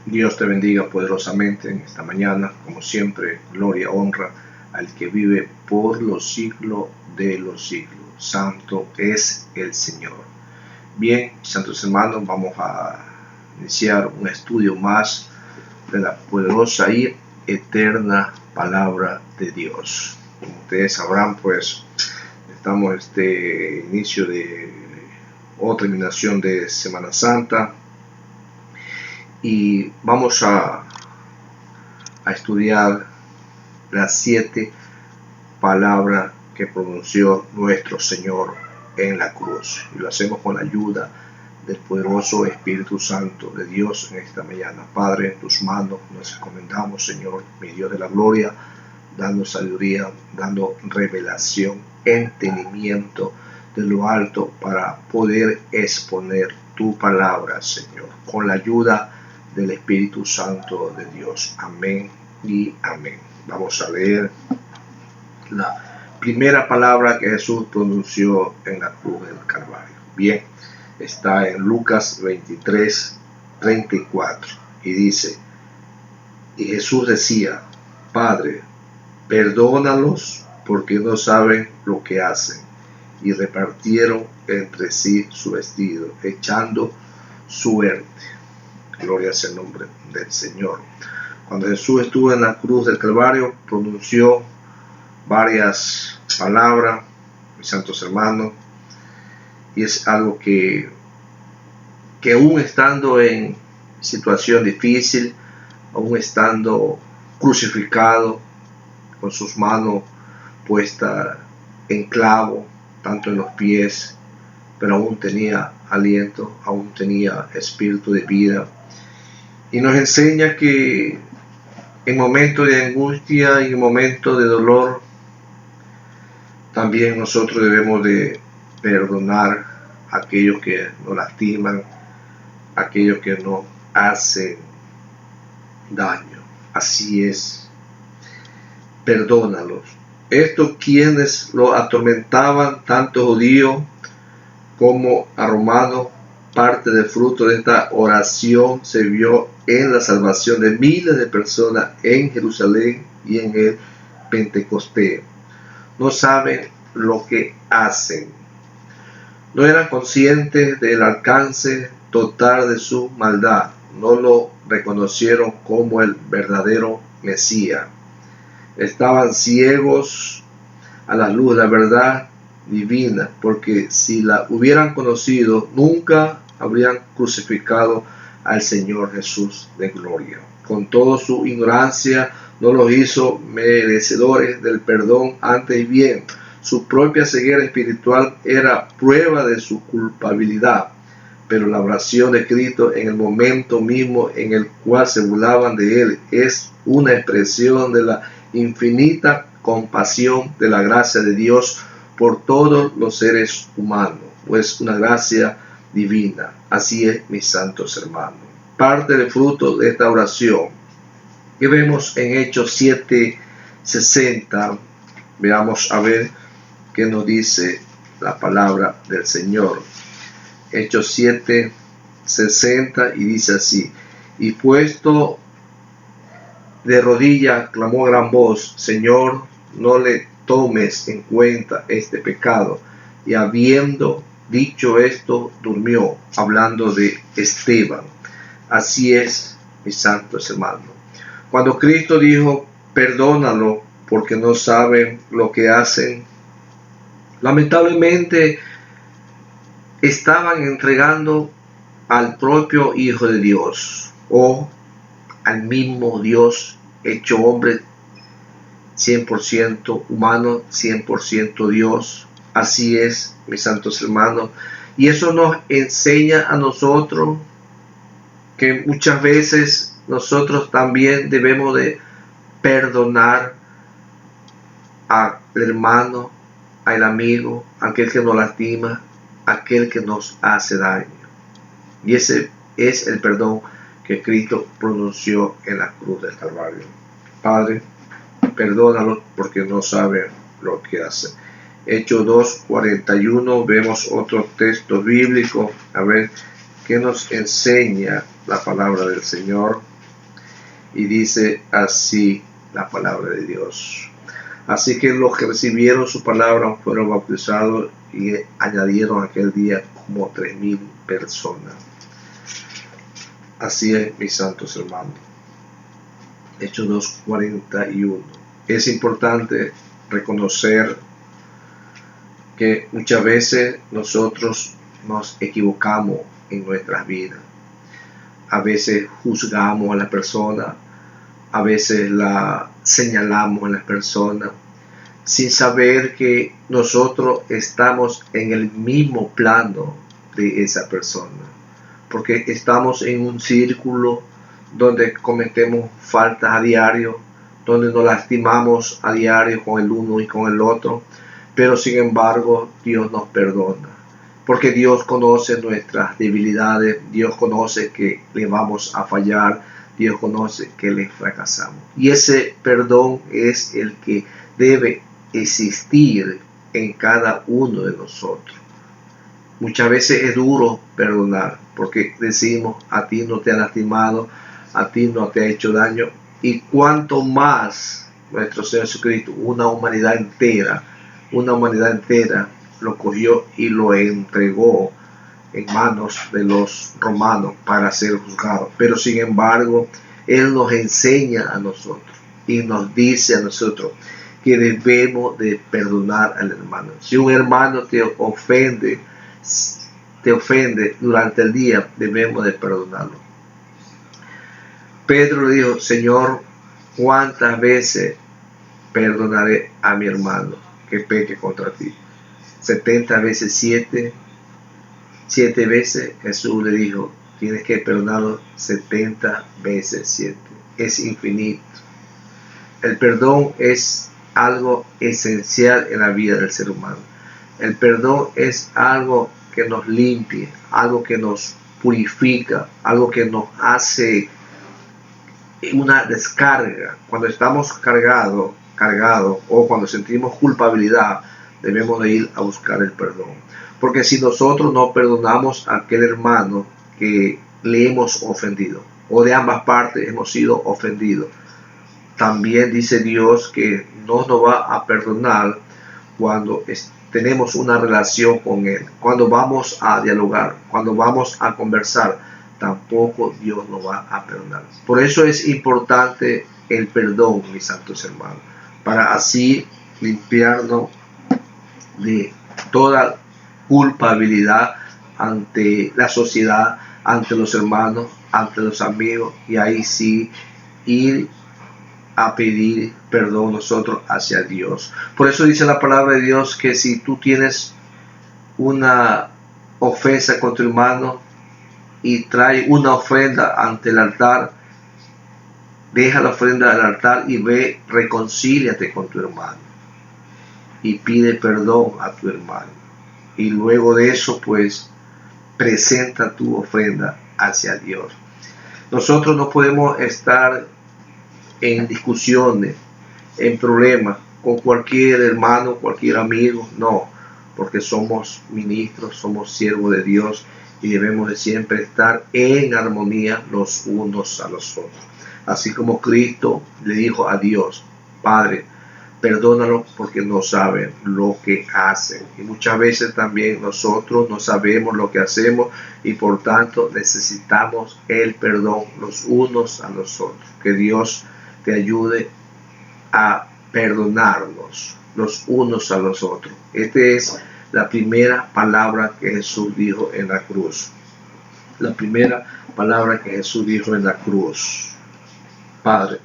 Dios te bendiga poderosamente en esta mañana. Como siempre, gloria, honra al que vive por los siglos de los siglos. Santo es el Señor. Bien, santos hermanos, vamos a iniciar un estudio más de la poderosa y eterna palabra de Dios. Como ustedes sabrán, pues estamos en este inicio de o terminación de Semana Santa y vamos a estudiar las 7 palabras que pronunció nuestro Señor en la cruz, y lo hacemos con la ayuda del poderoso Espíritu Santo de Dios en esta mañana. Padre, en tus manos nos encomendamos, Señor, mi Dios de la gloria, dando sabiduría, dando revelación, entendimiento de lo alto para poder exponer tu palabra, Señor, con la ayuda del Espíritu Santo de Dios. Amén y amén. Vamos a leer la primera palabra que Jesús pronunció en la cruz del Calvario. Bien, está en Lucas 23:34 y dice: y Jesús decía, Padre, perdónalos porque no saben lo que hacen. Y repartieron entre sí su vestido, echando suerte. Gloria sea el nombre del Señor. Cuando Jesús estuvo en la cruz del Calvario, pronunció varias palabras, mis santos hermanos, y es algo que aún estando en situación difícil, aún estando crucificado, con sus manos puestas en clavo, tanto en los pies, pero aún tenía aliento, aún tenía espíritu de vida. Y nos enseña que en momentos de angustia y en momentos de dolor, también nosotros debemos de perdonar a aquellos que nos lastiman, a aquellos que nos hacen daño. Así es, perdónalos. Estos quienes lo atormentaban, tanto judíos como a romanos, parte del fruto de esta oración se vio en la salvación de miles de personas en Jerusalén y en el Pentecostés. No saben lo que hacen. No eran conscientes del alcance total de su maldad. No lo reconocieron como el verdadero Mesías. Estaban ciegos a la luz de la verdad divina, porque si la hubieran conocido, nunca habrían crucificado al Señor Jesús de gloria. Con toda su ignorancia, no los hizo merecedores del perdón, antes bien, su propia ceguera espiritual era prueba de su culpabilidad. Pero la oración de Cristo en el momento mismo en el cual se burlaban de él es una expresión de la infinita compasión de la gracia de Dios por todos los seres humanos, pues una gracia divina. Así es, mis santos hermanos. Parte del fruto de esta oración que vemos en Hechos 7:60, veamos a ver qué nos dice la palabra del Señor. Hechos 7:60, y dice así: y puesto de rodillas clamó a gran voz, Señor, no le tomes en cuenta este pecado. Y habiendo dicho esto, durmió, hablando de Esteban. Así es, mis santos hermanos. Cuando Cristo dijo, perdónalo porque no saben lo que hacen, lamentablemente estaban entregando al propio Hijo de Dios, o al mismo Dios hecho hombre, 100% humano, 100% Dios. Así es, mis santos hermanos. Y eso nos enseña a nosotros que muchas veces nosotros también debemos de perdonar al hermano, al amigo, aquel que nos lastima, aquel que nos hace daño. Y ese es el perdón que Cristo pronunció en la cruz del Calvario. Padre, perdónalos porque no saben lo que hacen. Hechos 2:41, vemos otro texto bíblico, a ver qué nos enseña la palabra del Señor. Y dice así la palabra de Dios. Así que los que recibieron su palabra fueron bautizados y añadieron aquel día como 3,000 personas. Así es, mis santos hermanos. Hechos 2:41. Es importante reconocer que muchas veces nosotros nos equivocamos en nuestras vidas. A veces juzgamos a la persona, a veces la señalamos a las personas, sin saber que nosotros estamos en el mismo plano de esa persona, porque estamos en un círculo donde cometemos faltas a diario, donde nos lastimamos a diario con el uno y con el otro, pero sin embargo Dios nos perdona, porque Dios conoce nuestras debilidades, Dios conoce que le vamos a fallar, Dios conoce que le fracasamos. Y ese perdón es el que debe existir en cada uno de nosotros. Muchas veces es duro perdonar, porque decimos, a ti no te ha lastimado, a ti no te ha hecho daño, y cuanto más nuestro Señor Jesucristo, una humanidad entera lo cogió y lo entregó en manos de los romanos para ser juzgado. Pero sin embargo, Él nos enseña a nosotros y nos dice a nosotros que debemos de perdonar al hermano. Si un hermano te ofende durante el día, debemos de perdonarlo. Pedro le dijo, Señor, ¿cuántas veces perdonaré a mi hermano que peque contra ti? 70 veces 7. 7 veces. Jesús le dijo, tienes que perdonarlo 70 veces 7. Es infinito. El perdón es algo esencial en la vida del ser humano. El perdón es algo que nos limpia, algo que nos purifica, algo que nos hace una descarga. Cuando estamos cargados o cuando sentimos culpabilidad, debemos de ir a buscar el perdón. Porque si nosotros no perdonamos a aquel hermano que le hemos ofendido, o de ambas partes hemos sido ofendidos, también dice Dios que no nos va a perdonar cuando tenemos una relación con Él, cuando vamos a dialogar, cuando vamos a conversar, tampoco Dios nos va a perdonar. Por eso es importante el perdón, mis santos hermanos, para así limpiarnos de toda culpabilidad ante la sociedad, ante los hermanos, ante los amigos, y ahí sí ir a pedir perdón nosotros hacia Dios. Por eso dice la palabra de Dios que si tú tienes una ofensa con tu hermano y trae una ofrenda ante el altar, deja la ofrenda al altar y ve, reconcíliate con tu hermano y pide perdón a tu hermano, y luego de eso pues presenta tu ofrenda hacia Dios. Nosotros no podemos estar en discusiones, en problemas con cualquier hermano, cualquier amigo, no, porque somos ministros, somos siervos de Dios y debemos de siempre estar en armonía los unos a los otros. Así como Cristo le dijo a Dios, Padre, perdónalo porque no saben lo que hacen. Y muchas veces también nosotros no sabemos lo que hacemos y por tanto necesitamos el perdón los unos a los otros. Que Dios te ayude a perdonarnos los unos a los otros. Esta es la primera palabra que Jesús dijo en la cruz. La primera palabra que Jesús dijo en la cruz. Padre,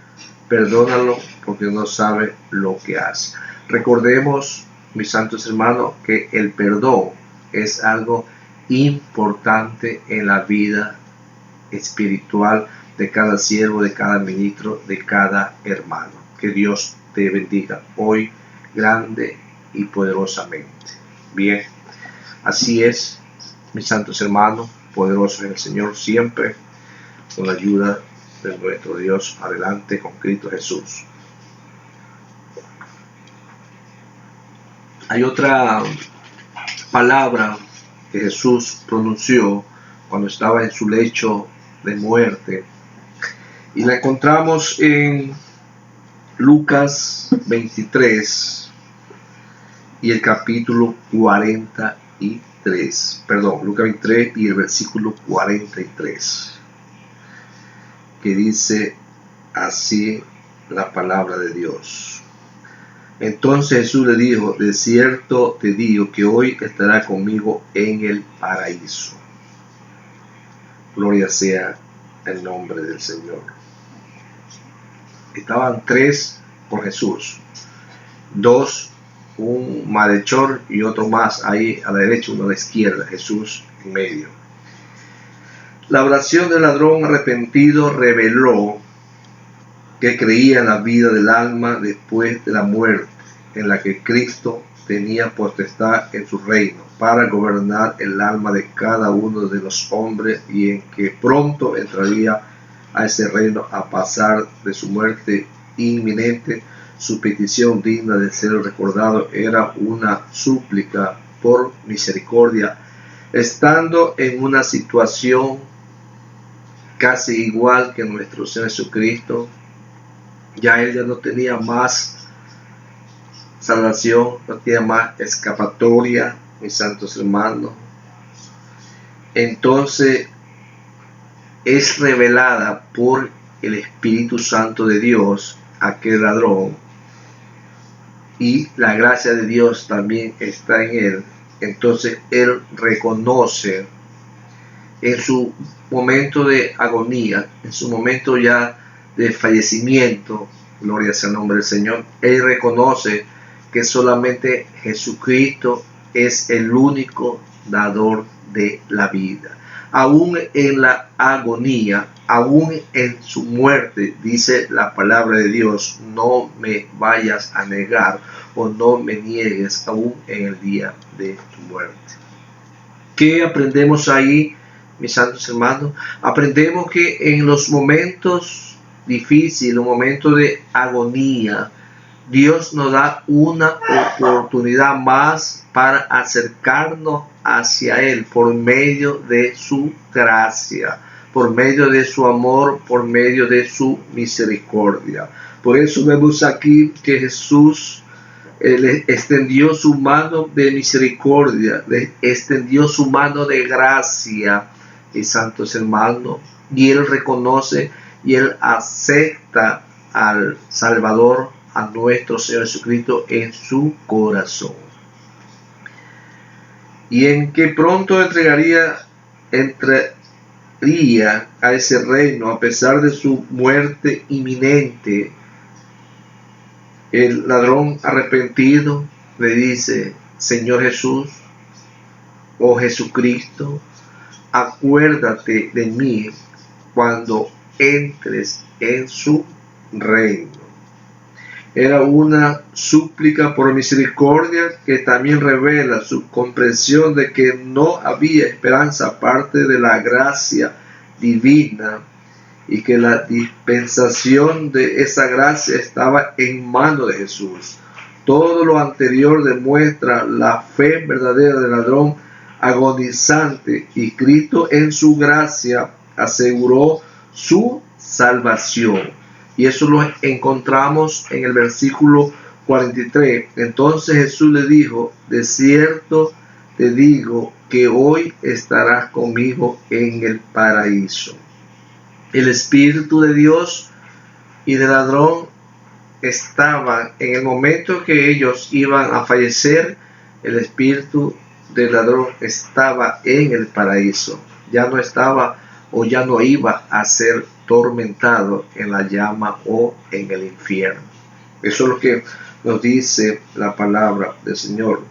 perdónalo porque no sabe lo que hace. Recordemos, mis santos hermanos, que el perdón es algo importante en la vida espiritual de cada siervo, de cada ministro, de cada hermano. Que Dios te bendiga hoy grande y poderosamente. Bien, así es, mis santos hermanos, poderosos en el Señor siempre, con la ayuda de nuestro Dios, adelante con Cristo Jesús. Hay otra palabra que Jesús pronunció cuando estaba en su lecho de muerte, Y la encontramos en Lucas 23 y el capítulo 43. Perdón, Lucas 23 y el versículo 43. Que dice así la palabra de Dios. Entonces Jesús le dijo: de cierto te digo que hoy estará conmigo en el paraíso. Gloria sea el nombre del Señor. Estaban tres con Jesús, dos, un malhechor y otro más ahí a la derecha, uno a la izquierda, Jesús en medio. La oración del ladrón arrepentido reveló que creía en la vida del alma después de la muerte, en la que Cristo tenía potestad en su reino para gobernar el alma de cada uno de los hombres, y en que pronto entraría a ese reino a pasar de su muerte inminente. Su petición digna de ser recordado era una súplica por misericordia, estando en una situación casi igual que nuestro Señor Jesucristo. Ya él no tenía más salvación, no tenía más escapatoria, mis santos hermanos. Entonces es revelada por el Espíritu Santo de Dios aquel ladrón, y la gracia de Dios también está en él. Entonces él reconoce en su momento de agonía, en su momento ya de fallecimiento, gloria sea el nombre del Señor, él reconoce que solamente Jesucristo es el único dador de la vida. Aún en la agonía, aún en su muerte, dice la palabra de Dios: no me vayas a negar o no me niegues aún en el día de tu muerte. ¿Qué aprendemos ahí, mis santos hermanos? Aprendemos que en los momentos difíciles, los momentos de agonía, Dios nos da una oportunidad más para acercarnos hacia Él por medio de su gracia, por medio de su amor, por medio de su misericordia. Por eso vemos aquí que Jesús le extendió su mano de misericordia, le extendió su mano de gracia, mis santos hermanos, y Él reconoce y Él acepta al Salvador, a nuestro Señor Jesucristo, en su corazón, y en que pronto entraría a ese reino a pesar de su muerte inminente. El ladrón arrepentido le dice: Señor Jesús, oh Jesucristo, acuérdate de mí cuando entres en su reino. Era una súplica por misericordia que también revela su comprensión de que no había esperanza aparte de la gracia divina, y que la dispensación de esa gracia estaba en manos de Jesús. Todo lo anterior demuestra la fe verdadera del ladrón agonizante, y Cristo en su gracia aseguró su salvación. Y eso lo encontramos en el versículo 43. Entonces Jesús le dijo: de cierto te digo que hoy estarás conmigo en el paraíso. El Espíritu de Dios y del ladrón estaban en el momento que ellos iban a fallecer. El espíritu del ladrón estaba en el paraíso, ya no estaba o ya no iba a ser tormentado en la llama o en el infierno. Eso es lo que nos dice la palabra del Señor.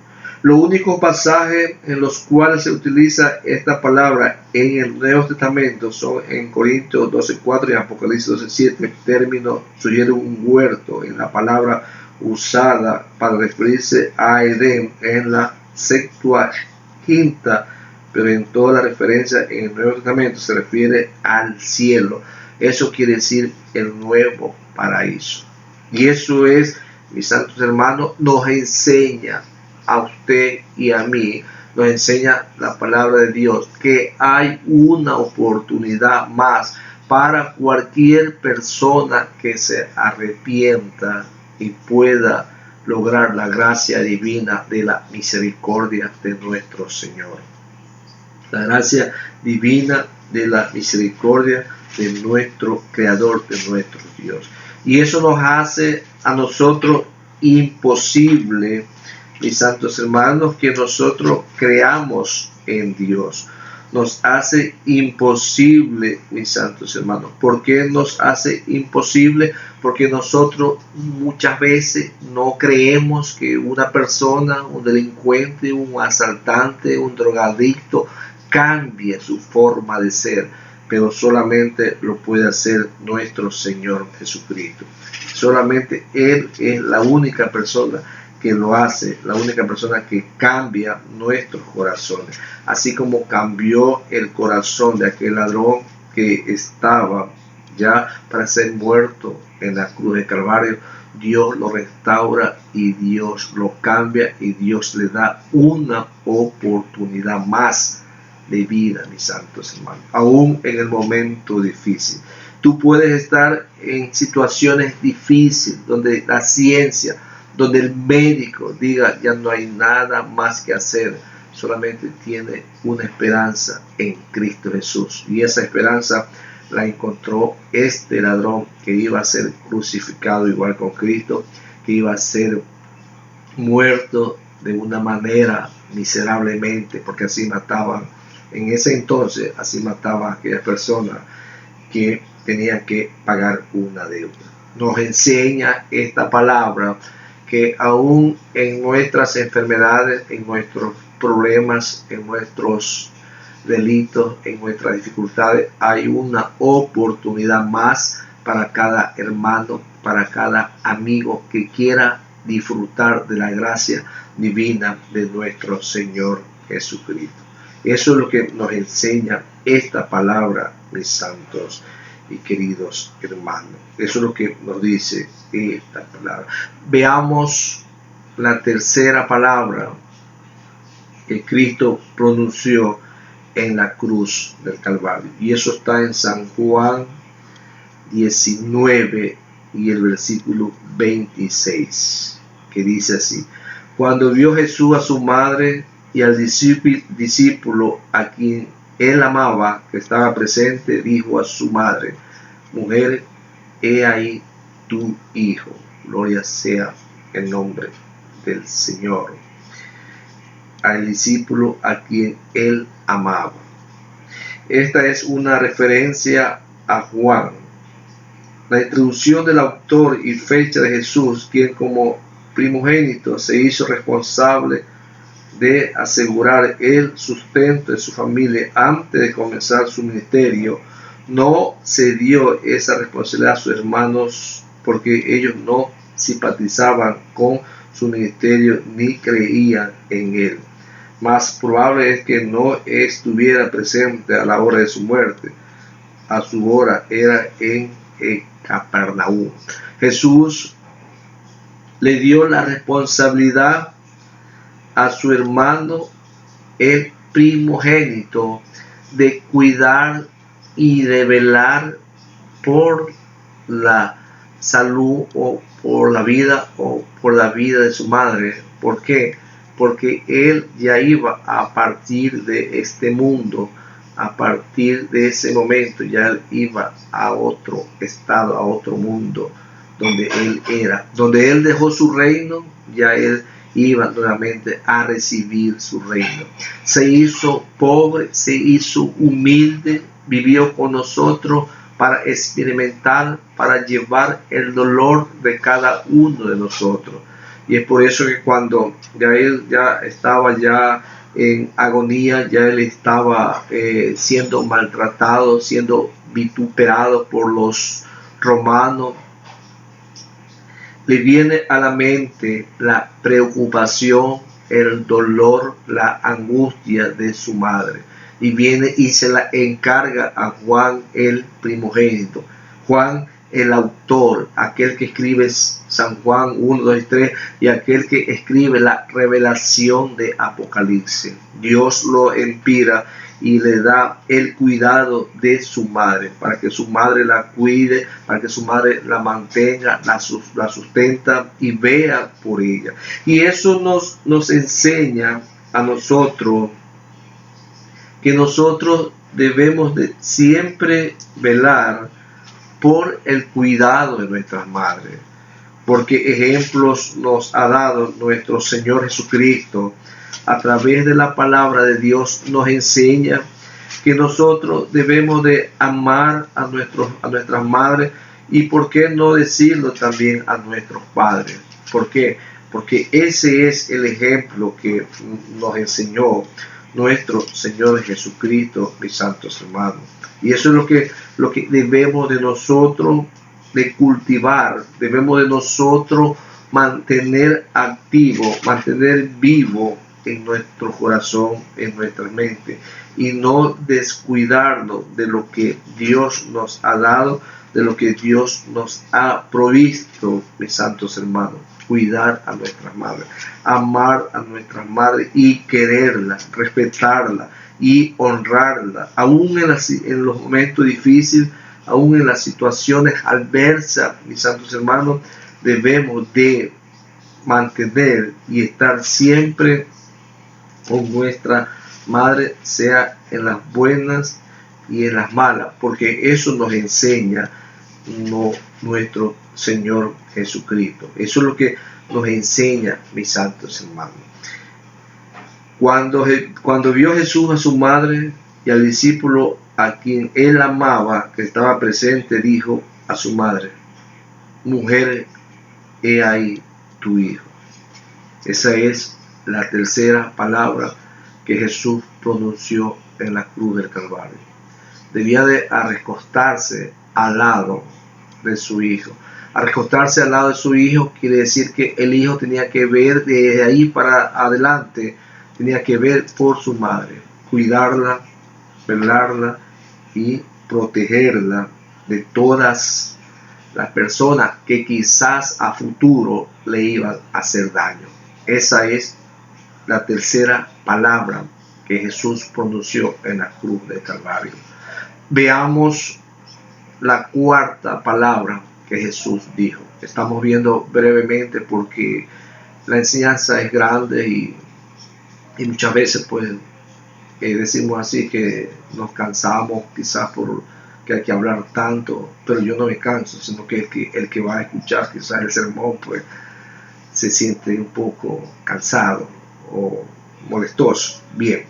Los únicos pasajes en los cuales se utiliza esta palabra en el Nuevo Testamento son en Corintios 12:4 y Apocalipsis 12:7. El término sugiere un huerto en la palabra usada para referirse a Edén en la Septuaginta, pero en toda la referencia en el Nuevo Testamento se refiere al cielo. Eso quiere decir el nuevo paraíso. Y eso es, mis santos hermanos, nos enseña a usted y a mí, nos enseña la palabra de Dios, que hay una oportunidad más para cualquier persona que se arrepienta y pueda lograr la gracia divina de la misericordia de nuestro Señor. La gracia divina de la misericordia de nuestro Creador, de nuestro Dios. Y eso nos hace a nosotros imposible, mis santos hermanos, que nosotros creamos en Dios. Nos hace imposible, mis santos hermanos. ¿Por qué nos hace imposible? Porque nosotros muchas veces no creemos que una persona, un delincuente, un asaltante, un drogadicto, cambie su forma de ser, pero solamente lo puede hacer nuestro Señor Jesucristo. Solamente Él es la única persona que lo hace, la única persona que cambia nuestros corazones, así como cambió el corazón de aquel ladrón que estaba ya para ser muerto en la cruz de Calvario. Dios lo restaura y Dios lo cambia y Dios le da una oportunidad más de vida, mis santos hermanos, aún en el momento difícil. Tú puedes estar en situaciones difíciles donde la ciencia, donde el médico diga ya no hay nada más que hacer, solamente tiene una esperanza en Cristo Jesús. Y esa esperanza la encontró este ladrón que iba a ser crucificado igual con Cristo, que iba a ser muerto de una manera miserablemente, porque así mataban. En ese entonces, así mataban a aquellas personas que tenían que pagar una deuda. Nos enseña esta palabra que aún en nuestras enfermedades, en nuestros problemas, en nuestros delitos, en nuestras dificultades, hay una oportunidad más para cada hermano, para cada amigo que quiera disfrutar de la gracia divina de nuestro Señor Jesucristo. Eso es lo que nos enseña esta palabra, mis santos y queridos hermanos. Eso es lo que nos dice esta palabra. Veamos la tercera palabra que Cristo pronunció en la cruz del Calvario. Y eso está en San Juan 19 y el versículo 26, que dice así: cuando vio Jesús a su madre y al discípulo a quien él amaba, que estaba presente, dijo a su madre: mujer, he ahí tu hijo. Gloria sea el nombre del Señor. Al discípulo a quien él amaba. Esta es una referencia a Juan. La introducción del autor y fecha de Jesús, quien como primogénito se hizo responsable de asegurar el sustento de su familia antes de comenzar su ministerio, no se dio esa responsabilidad a sus hermanos porque ellos no simpatizaban con su ministerio ni creían en él. Más probable es que no estuviera presente a la hora de su muerte. A su hora era en Capernaum. Jesús le dio la responsabilidad a su hermano, el primogénito, de cuidar y de velar por la salud o por la vida de su madre. ¿Por qué? Porque él ya iba a partir de este mundo. A partir de ese momento ya él iba a otro estado, a otro mundo donde él era, donde él dejó su reino. Ya él iba nuevamente a recibir su reino. Se hizo pobre, se hizo humilde, vivió con nosotros para experimentar, para llevar el dolor de cada uno de nosotros. Y es por eso que cuando ya él ya estaba en agonía, ya él estaba siendo maltratado, siendo vituperado por los romanos, le viene a la mente la preocupación, el dolor, la angustia de su madre. Y viene y se la encarga a Juan el primogénito. Juan el autor, aquel que escribe San Juan 1, 2 y 3 y aquel que escribe la revelación de Apocalipsis. Dios lo inspira y le da el cuidado de su madre, para que su madre la cuide, para que su madre la mantenga, la sustenta y vea por ella. Y eso nos enseña a nosotros que nosotros debemos de siempre velar por el cuidado de nuestras madres, porque ejemplos nos ha dado nuestro Señor Jesucristo. A través de la palabra de Dios nos enseña que nosotros debemos de amar a nuestras madres, y por qué no decirlo también a nuestros padres. ¿Por qué? Porque ese es el ejemplo que nos enseñó nuestro Señor Jesucristo, mis santos hermanos. Y eso es lo que debemos de nosotros de cultivar, debemos de nosotros mantener activo, mantener vivo en nuestro corazón, en nuestra mente, y no descuidarnos de lo que Dios nos ha dado, de lo que Dios nos ha provisto, mis santos hermanos. Cuidar a nuestras madres, amar a nuestras madres y quererlas, respetarlas y honrarlas, aún en los momentos difíciles, aún en las situaciones adversas, mis santos hermanos. Debemos de mantener y estar siempre con nuestra madre, sea en las buenas y en las malas, porque eso nos enseña nuestro Señor Jesucristo. Eso es lo que nos enseña, mis santos hermanos. Cuando vio Jesús a su madre y al discípulo a quien él amaba, que estaba presente, dijo a su madre: mujer, he ahí tu hijo. Esa es la tercera palabra que Jesús pronunció en la cruz del Calvario. Debía de recostarse al lado de su hijo. Al recostarse al lado de su hijo quiere decir que el hijo tenía que ver desde ahí para adelante, tenía que ver por su madre, cuidarla, velarla y protegerla de todas las personas que quizás a futuro le iban a hacer daño. Esa es la tercera palabra que Jesús pronunció en la cruz del Calvario. Veamos la cuarta palabra que Jesús dijo. Estamos viendo brevemente porque la enseñanza es grande y muchas veces pues decimos así que nos cansamos quizás por que hay que hablar tanto, pero yo no me canso, sino que el que va a escuchar quizás el sermón pues se siente un poco cansado o molestoso. Bien,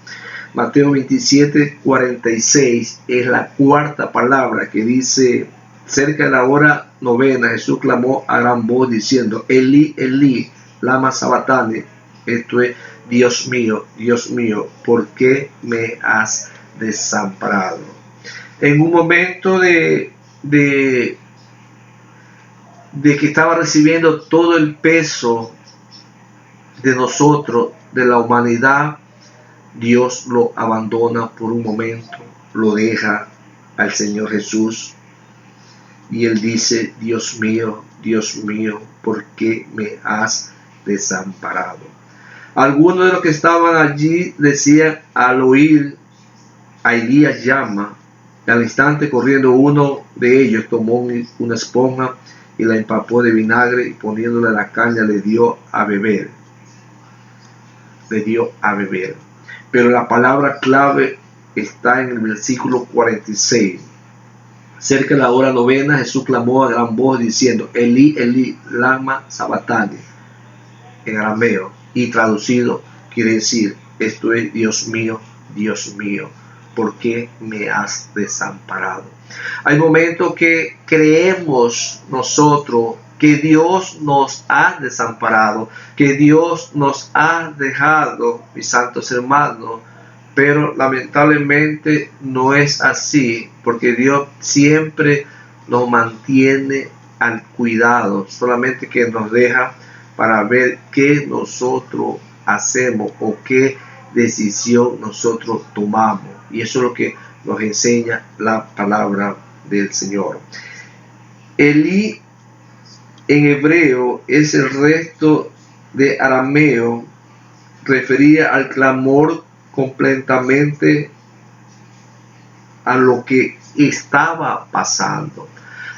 Mateo 27:46 es la cuarta palabra que dice: cerca de la hora novena, Jesús clamó a gran voz diciendo: Elí, Elí, lama sabactani. Esto es: Dios mío, ¿por qué me has desamparado? En un momento de que estaba recibiendo todo el peso de nosotros, de la humanidad, Dios lo abandona por un momento, lo deja al Señor Jesús, y Él dice: Dios mío, ¿por qué me has desamparado? Algunos de los que estaban allí decían, al oír a Elías llama, y al instante corriendo uno de ellos tomó una esponja y la empapó de vinagre, y poniéndole la caña le dio a beber. Pero la palabra clave está en el versículo 46. Cerca de la hora novena, Jesús clamó a gran voz diciendo: Elí, Elí, lama sabactani, en arameo, y traducido quiere decir: esto es: Dios mío, ¿por qué me has desamparado? Hay momentos que creemos nosotros que Dios nos ha desamparado, que Dios nos ha dejado, mis santos hermanos, pero lamentablemente no es así, porque Dios siempre nos mantiene al cuidado, solamente que nos deja para ver qué nosotros hacemos o qué decisión nosotros tomamos. Y eso es lo que nos enseña la palabra del Señor. Elí en hebreo es el resto de arameo, refería al clamor completamente a lo que estaba pasando,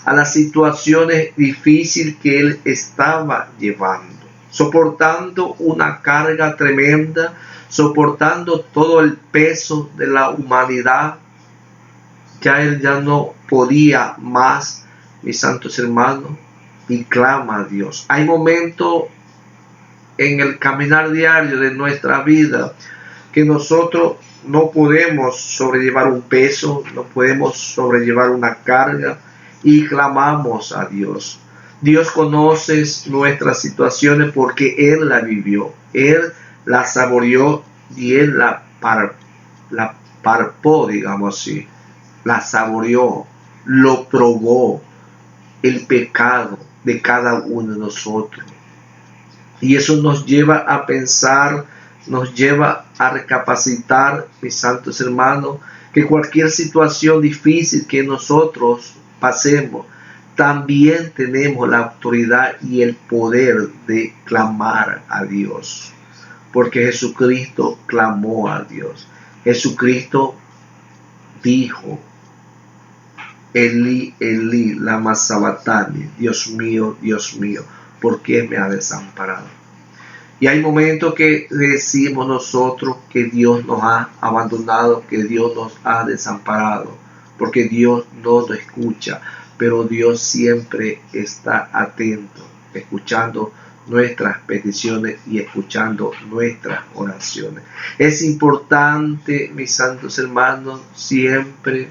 a las situaciones difíciles que él estaba llevando, soportando una carga tremenda, soportando todo el peso de la humanidad. Ya él ya no podía más, mis santos hermanos, y clama a Dios. Hay momentos en el caminar diario de nuestra vida que nosotros no podemos sobrellevar un peso, no podemos sobrellevar una carga, y clamamos a Dios. Dios conoce nuestras situaciones porque Él la vivió, Él la saboreó y Él la parpó, digamos así, la saboreó, lo probó, el pecado de cada uno de nosotros. Y eso nos lleva a pensar, nos lleva a recapacitar, mis santos hermanos, que cualquier situación difícil que nosotros pasemos, también tenemos la autoridad y el poder de clamar a Dios. Porque Jesucristo clamó a Dios. Jesucristo dijo: Elí, Elí, lama sabactani, Dios mío, ¿por qué me ha desamparado? Y hay momentos que decimos nosotros que Dios nos ha abandonado, que Dios nos ha desamparado, porque Dios no nos escucha, pero Dios siempre está atento, escuchando nuestras peticiones y escuchando nuestras oraciones. Es importante, mis santos hermanos, siempre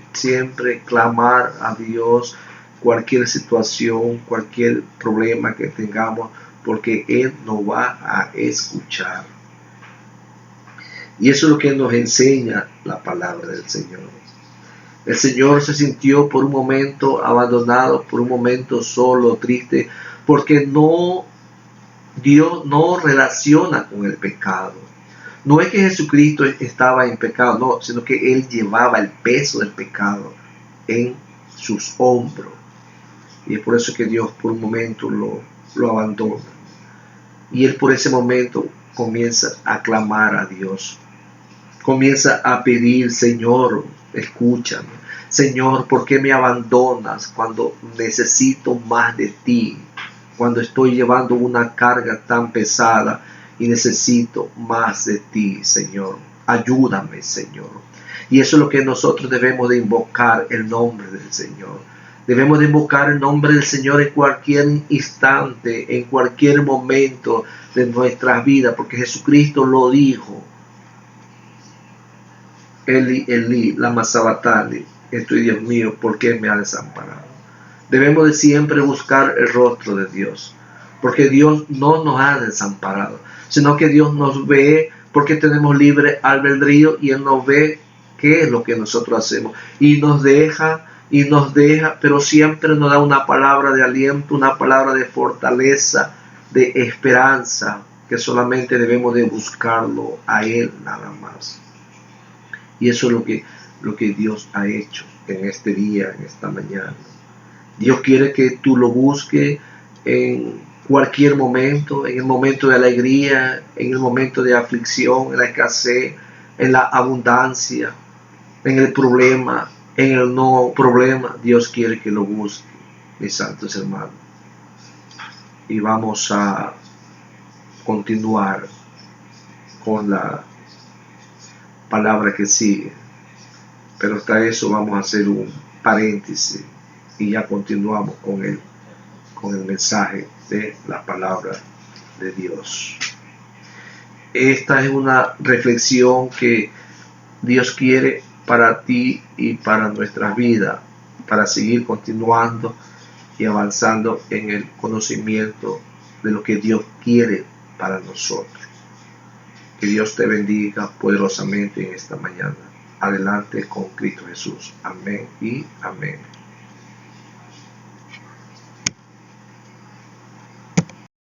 clamar a Dios cualquier situación, cualquier problema que tengamos, porque Él nos va a escuchar. Y eso es lo que nos enseña la palabra del Señor. El Señor se sintió por un momento abandonado, por un momento solo, triste, porque Dios no relaciona con el pecado. No es que Jesucristo estaba en pecado, no, sino que Él llevaba el peso del pecado en sus hombros. Y es por eso que Dios por un momento lo abandona. Y Él por ese momento comienza a clamar a Dios. Comienza a pedir: Señor, escúchame. Señor, ¿por qué me abandonas cuando necesito más de ti? Cuando estoy llevando una carga tan pesada y necesito más de ti, Señor. Ayúdame, Señor. Y eso es lo que nosotros debemos de invocar, el nombre del Señor. Debemos de invocar el nombre del Señor en cualquier instante, en cualquier momento de nuestras vidas, porque Jesucristo lo dijo. Elí, Elí, lama sabactani, estoy, Dios mío, ¿por qué me ha desamparado? Debemos de siempre buscar el rostro de Dios, porque Dios no nos ha desamparado, sino que Dios nos ve, porque tenemos libre albedrío y Él nos ve qué es lo que nosotros hacemos, y nos deja, pero siempre nos da una palabra de aliento, una palabra de fortaleza, de esperanza, que solamente debemos de buscarlo a Él nada más. Y eso es lo que Dios ha hecho en este día, en esta mañana. Dios quiere que tú lo busques en cualquier momento, en el momento de alegría, en el momento de aflicción, en la escasez, en la abundancia, en el problema, en el no problema. Dios quiere que lo busques, mis santos hermanos. Y vamos a continuar con la palabra que sigue. Pero hasta eso vamos a hacer un paréntesis y ya continuamos con el mensaje de la palabra de Dios. Esta es una reflexión que Dios quiere para ti y para nuestras vidas, para seguir continuando y avanzando en el conocimiento de lo que Dios quiere para nosotros. Que Dios te bendiga poderosamente en esta mañana. Adelante con Cristo Jesús. Amén y amén.